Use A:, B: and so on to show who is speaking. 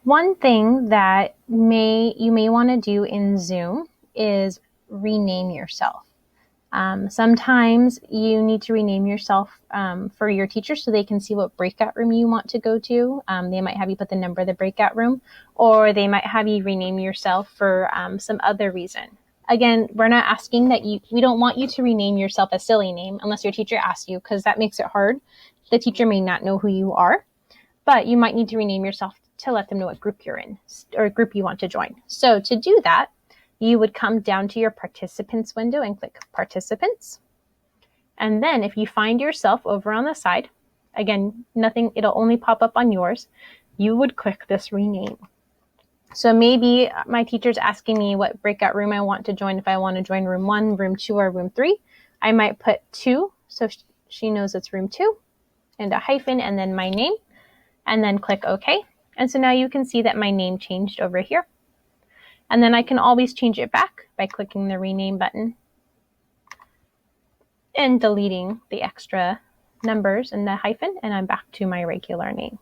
A: One thing that you may want to do in Zoom is rename yourself. Sometimes you need to rename yourself for your teacher so they can see what breakout room you want to go to. They might have you put the number of the breakout room, or they might have you rename yourself for some other reason. Again, we're not asking that we don't want you to rename yourself a silly name unless your teacher asks you, because that makes it hard. The teacher may not know who you are, but you might need to rename yourself to let them know what group you're in or group you want to join. So to do that, you would come down to your participants window and click participants. And then if you find yourself over on the side, again, it'll only pop up on yours, you would click this rename. So maybe my teacher's asking me what breakout room I want to join. If I want to join room 1, room 2, or room 3, I might put 2, so she knows it's room 2, and a hyphen, and then my name, and then click OK. And so now you can see that my name changed over here. And then I can always change it back by clicking the rename button and deleting the extra numbers and the hyphen, and I'm back to my regular name.